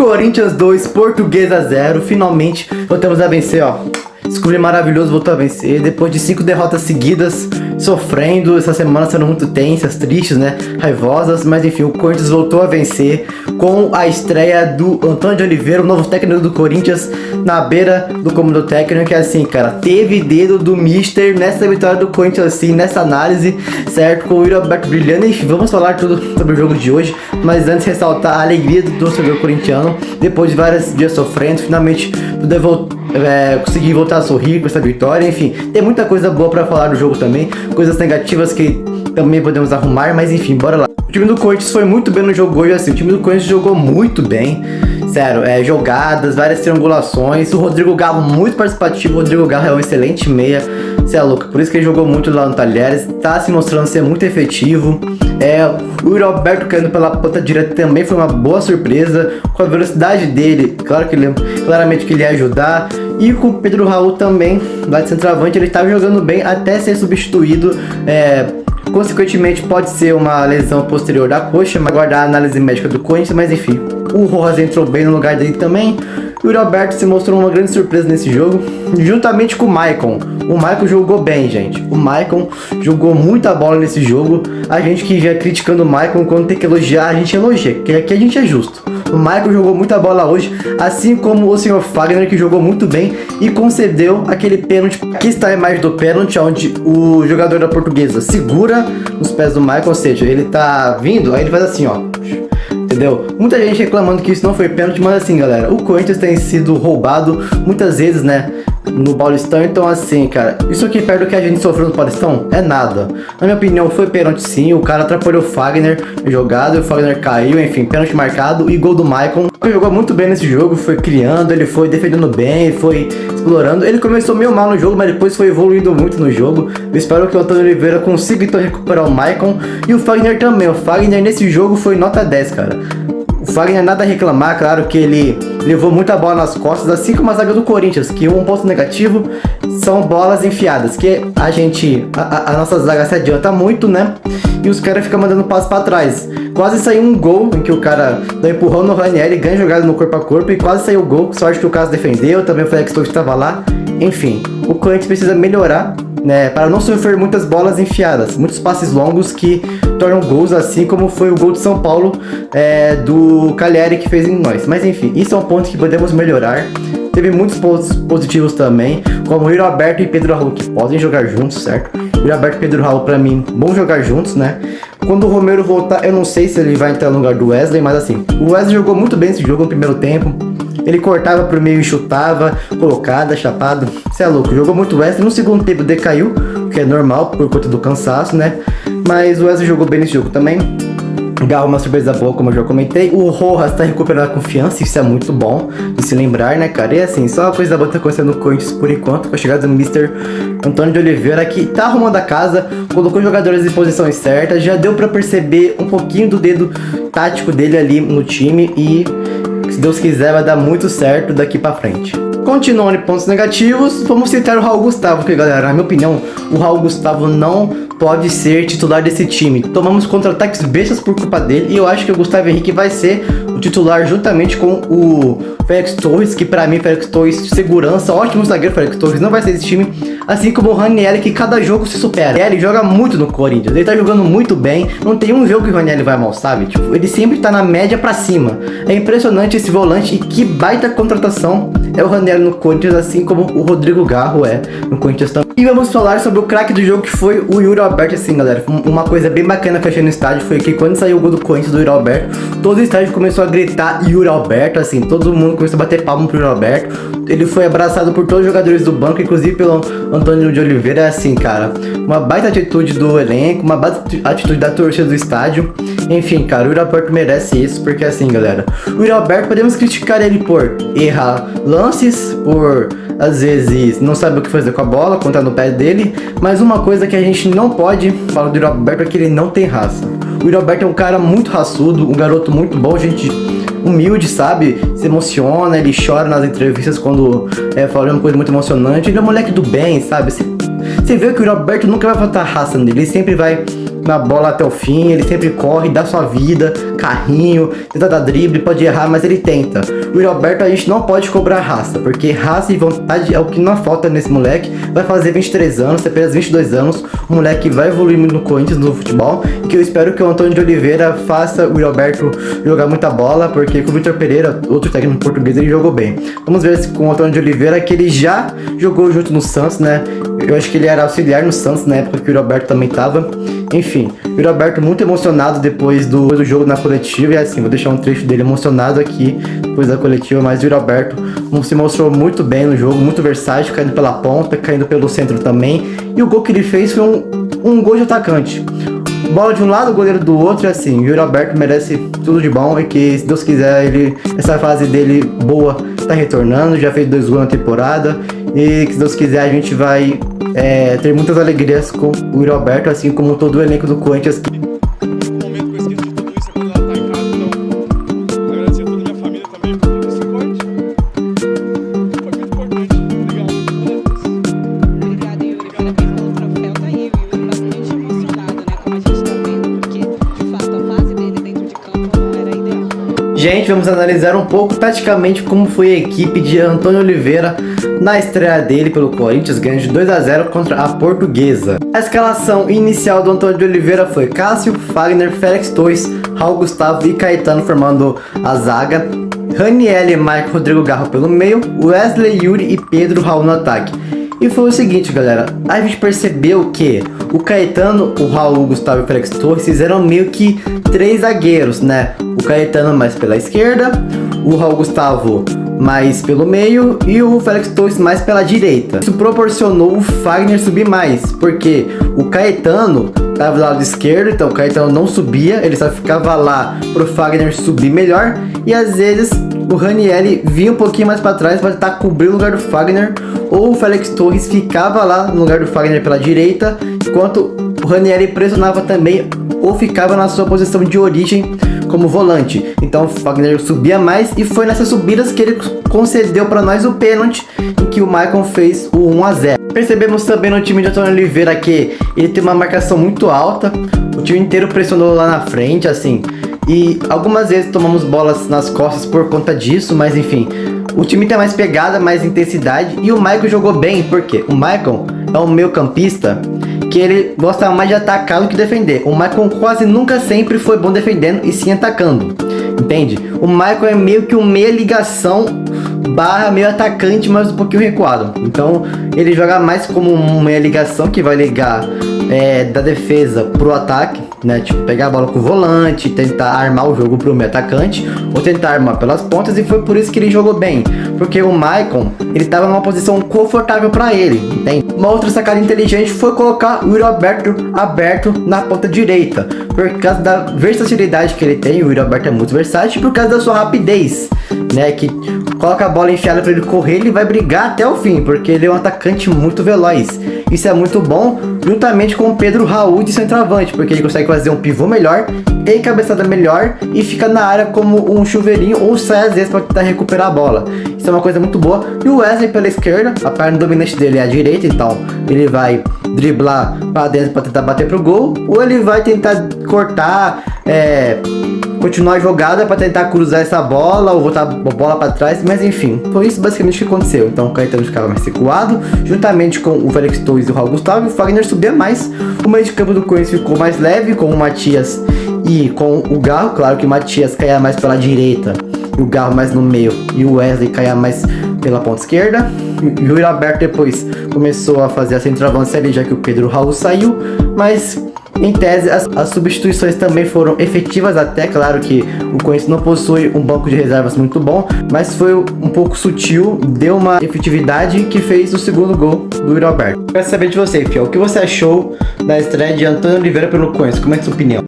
Corinthians 2, Portuguesa 0. Finalmente voltamos a vencer, ó. Descobri maravilhoso, voltou a vencer. Depois de 5 derrotas seguidas, sofrendo. Essa semana sendo muito tensas, tristes, né? Raivosas. Mas enfim, o Corinthians voltou a vencer com a estreia do Antônio de Oliveira, o novo técnico do Corinthians, na beira do comando técnico. Que é assim, cara, teve dedo do Mister nessa vitória do Corinthians, assim, nessa análise, certo? Com o Yuri Alberto brilhando. Enfim, vamos falar tudo sobre o jogo de hoje. Mas antes, ressaltar a alegria do torcedor corintiano. Depois de vários dias sofrendo, finalmente poder conseguir voltar a sorrir com essa vitória. Enfim, tem muita coisa boa pra falar do jogo também, coisas negativas que também podemos arrumar, mas enfim, bora lá. O time do Corinthians foi muito bem no jogo hoje, assim, o time do Corinthians jogou muito bem, sério, jogadas, várias triangulações, o Rodrigo Garro muito participativo, o Rodrigo Garro é um excelente meia, você é louco, por isso que ele jogou muito lá no Talheres, tá se mostrando ser muito efetivo. O Yuri Alberto caindo pela ponta direita também foi uma boa surpresa, com a velocidade dele, claro que claramente que ele ia ajudar. E com o Pedro Raul também, lá de centroavante, ele estava jogando bem até ser substituído. Consequentemente pode ser uma lesão posterior da coxa, mas aguardar a análise médica do Corinthians, mas enfim. O Rojas entrou bem no lugar dele também. O Yuri Alberto se mostrou uma grande surpresa nesse jogo, juntamente com o Maicon. O Maicon jogou bem, gente. O Maicon jogou muita bola nesse jogo. A gente que já criticando o Maicon, quando tem que elogiar, a gente elogia, porque aqui a gente é justo. O Maicon jogou muita bola hoje, assim como o senhor Fagner, que jogou muito bem e concedeu aquele pênalti. Aqui está a imagem do pênalti, onde o jogador da Portuguesa segura nos pés do Maicon, ou seja, ele tá vindo, aí ele faz assim, ó. Entendeu? Muita gente reclamando que isso não foi pênalti, mas assim, galera, o Corinthians tem sido roubado muitas vezes, né, no Paulistão. Então assim, cara, isso aqui perto do que a gente sofreu no Paulistão é nada. Na minha opinião, foi pênalti sim, o cara atrapalhou o Fagner jogado, o Fagner caiu, enfim, pênalti marcado e gol do Maicon. Ele jogou muito bem nesse jogo, foi criando, ele foi defendendo bem, foi explorando. Ele começou meio mal no jogo, mas depois foi evoluindo muito no jogo. Eu espero que o Antônio Oliveira consiga então recuperar o Maicon e o Fagner também. O Fagner nesse jogo foi nota 10, cara. O Fagner nada a reclamar, claro que ele levou muita bola nas costas, assim como a zaga do Corinthians, que um ponto negativo são bolas enfiadas, que a nossa zaga se adianta muito, né? E os caras ficam mandando passo pra trás. Quase saiu um gol em que o cara dá empurrão no Ranieri, ganha jogada no corpo a corpo e quase saiu o gol. Sorte que o Caso defendeu, também o Félix Torres estava lá. Enfim, o Corinthians precisa melhorar, né, para não sofrer muitas bolas enfiadas, muitos passes longos que tornam gols, assim como foi o gol de São Paulo do Cagliari que fez em nós. Mas enfim, isso é um ponto que podemos melhorar. Teve muitos pontos positivos também, como o Yuri Alberto e Pedro Raul, que podem jogar juntos, certo? Yuri Alberto e Pedro Raul, pra mim, bom jogar juntos, né? Quando o Romero voltar, eu não sei se ele vai entrar no lugar do Wesley, mas assim, o Wesley jogou muito bem esse jogo no primeiro tempo. Ele cortava pro meio e chutava, colocada, chapado. Você é louco, jogou muito o Wesley. No segundo tempo decaiu, o que é normal por conta do cansaço, né? Mas o Wesley jogou bem nesse jogo também. Garro uma surpresa boa, como eu já comentei. O Rojas tá recuperando a confiança, isso é muito bom de se lembrar, né, cara? E assim, só uma coisa boa tá acontecendo no Corinthians por enquanto, com a chegada do Mr. Antônio de Oliveira, que tá arrumando a casa, colocou jogadores em posições certas, já deu pra perceber um pouquinho do dedo tático dele ali no time e, se Deus quiser, vai dar muito certo daqui pra frente. Continuando em pontos negativos, vamos citar o Raul Gustavo, porque, galera, na minha opinião, o Raul Gustavo não pode ser titular desse time. Tomamos contra-ataques bestas por culpa dele e eu acho que o Gustavo Henrique vai ser o titular juntamente com o Félix Torres, que pra mim, Félix Torres, segurança, ótimo zagueiro. Félix Torres não vai ser esse time, assim como o Ranieri, que cada jogo se supera. Ele joga muito no Corinthians, ele tá jogando muito bem, não tem um jogo que o Ranieri vai mal, sabe? Tipo, ele sempre tá na média pra cima. É impressionante esse volante e que baita contratação é o Ranieri no Corinthians, assim como o Rodrigo Garro no Corinthians também. E vamos falar sobre o craque do jogo, que foi o Yuri Alberto. Assim, galera, uma coisa bem bacana que eu achei no estádio foi que quando saiu o gol do Corinthians do Yuri Alberto, todo o estádio começou a gritar Yuri Alberto, assim, todo mundo começou a bater palma pro Yuri Alberto. Ele foi abraçado por todos os jogadores do banco, inclusive pelo Antônio de Oliveira. Assim, cara, uma baita atitude do elenco, uma baita atitude da torcida do estádio. Enfim, cara, o Yuri Alberto merece isso, porque assim, galera, o Yuri Alberto, podemos criticar ele por errar lances, por às vezes não sabe o que fazer com a bola, contar no pé dele, mas uma coisa que a gente não pode falar do Yuri Alberto é que ele não tem raça. O Yuri Alberto é um cara muito raçudo, um garoto muito bom, gente humilde, sabe? Se emociona, ele chora nas entrevistas quando fala uma coisa muito emocionante. Ele é um moleque do bem, sabe? Você vê que o Yuri Alberto nunca vai faltar raça nele, ele sempre vai na bola até o fim, ele sempre corre, dá sua vida, carrinho, tenta dar drible, pode errar, mas ele tenta. O Yuri Alberto a gente não pode cobrar raça, porque raça e vontade é o que não falta nesse moleque. Vai fazer 23 anos, tem apenas 22 anos, um moleque vai evoluir muito no Corinthians, no futebol, e que eu espero que o Antônio de Oliveira faça o Yuri Alberto jogar muita bola, porque com o Vitor Pereira, outro técnico português, ele jogou bem. Vamos ver se com o Antônio de Oliveira, que ele já jogou junto no Santos, né? Eu acho que ele era auxiliar no Santos na época que o Yuri Alberto também tava. Enfim, o Yuri Alberto muito emocionado depois do jogo na coletiva. E assim, vou deixar um trecho dele emocionado aqui depois da coletiva. Mas o Yuri Alberto se mostrou muito bem no jogo, muito versátil, caindo pela ponta, caindo pelo centro também. E o gol que ele fez foi um gol de atacante. Bola de um lado, o goleiro do outro, e assim, o Yuri Alberto merece tudo de bom. E que, se Deus quiser, essa fase dele boa tá retornando. Já fez 2 gols na temporada. E que, se Deus quiser, a gente vai ter muitas alegrias com o Yuri Alberto, assim como todo o elenco do Corinthians. No momento que eu esqueço de tudo isso é quando ela tá em casa, então agradecer a toda a minha família também por todo esse suporte. Foi muito importante. Obrigada, Yuri. Parabéns pelo troféu. Tá aí, o Yuri bastante emocionado, né? Como a gente tá vendo, porque de fato a fase dele dentro de campo não era ideal. Gente, vamos analisar um pouco taticamente como foi a equipe de Antônio Oliveira na estreia dele pelo Corinthians, ganhando de 2-0 contra a Portuguesa. A escalação inicial do Antônio de Oliveira foi Cássio, Fagner, Félix Torres, Raul Gustavo e Caetano formando a zaga, Raniel, Maicon, Rodrigo Garro pelo meio, Wesley, Yuri e Pedro Raul no ataque. E foi o seguinte, galera, a gente percebeu que o Caetano, o Raul, o Gustavo e o Félix Torres fizeram meio que 3 zagueiros, né? O Caetano mais pela esquerda, o Raul Gustavo mais pelo meio e o Félix Torres mais pela direita. Isso proporcionou o Fagner subir mais, porque o Caetano estava do lado esquerdo, então o Caetano não subia, ele só ficava lá pro Fagner subir melhor, e às vezes o Raniel vinha um pouquinho mais para trás para tentar cobrir o lugar do Fagner, ou o Félix Torres ficava lá no lugar do Fagner pela direita, enquanto o Raniel pressionava também ou ficava na sua posição de origem como volante. Então o Fagner subia mais e foi nessas subidas que ele concedeu para nós o pênalti em que o Maicon fez o 1-0. Percebemos também no time de Antônio Oliveira que ele tem uma marcação muito alta, o time inteiro pressionou lá na frente, assim, e algumas vezes tomamos bolas nas costas por conta disso, mas enfim, o time tem mais pegada, mais intensidade, e o Maicon jogou bem, porque o Maicon é um meio campista que ele gosta mais de atacar do que defender. O Maicon quase nunca sempre foi bom defendendo e sim atacando, entende? O Maicon é meio que um meia ligação barra meio atacante, mas um pouquinho recuado. Então ele joga mais como uma meia ligação que vai ligar da defesa pro ataque, né? Tipo, pegar a bola com o volante, tentar armar o jogo pro meio atacante, ou tentar armar pelas pontas, e foi por isso que ele jogou bem, porque o Maicon, ele tava numa posição confortável para ele, entende? Uma outra sacada inteligente foi colocar o Yuri Alberto aberto na ponta direita, por causa da versatilidade que ele tem. O Yuri Alberto é muito versátil, por causa da sua rapidez, né? Que coloca a bola enfiada para ele correr, ele vai brigar até o fim, porque ele é um atacante muito veloz. Isso é muito bom, juntamente com o Pedro Raul de centroavante, porque ele consegue fazer um pivô melhor, tem cabeçada melhor e fica na área como um chuveirinho, ou sai às vezes para tentar recuperar a bola. Isso é uma coisa muito boa. E o Wesley pela esquerda, a perna dominante dele é a direita, então ele vai driblar para dentro para tentar bater pro gol, ou ele vai tentar cortar, continuar a jogada para tentar cruzar essa bola ou voltar a bola para trás, mas enfim, foi isso basicamente que aconteceu. Então o Caetano ficava mais recuado, juntamente com o Félix Torres e o Raul Gustavo, e o Fagner subia mais. O meio de campo do Corinthians ficou mais leve, com o Matias e com o Garro. Claro que o Matias caía mais pela direita e o Garro mais no meio, e o Wesley caía mais pela ponta esquerda. E o Yuri Alberto depois começou a fazer a centroavância ali, já que o Pedro Raul saiu, mas em tese, as substituições também foram efetivas até. Claro que o Corinthians não possui um banco de reservas muito bom, mas foi um pouco sutil, deu uma efetividade que fez o segundo gol do Yuri Alberto. Quero saber de você, Fiel, o que você achou da estreia de Antônio Oliveira pelo Corinthians? Como é a sua opinião?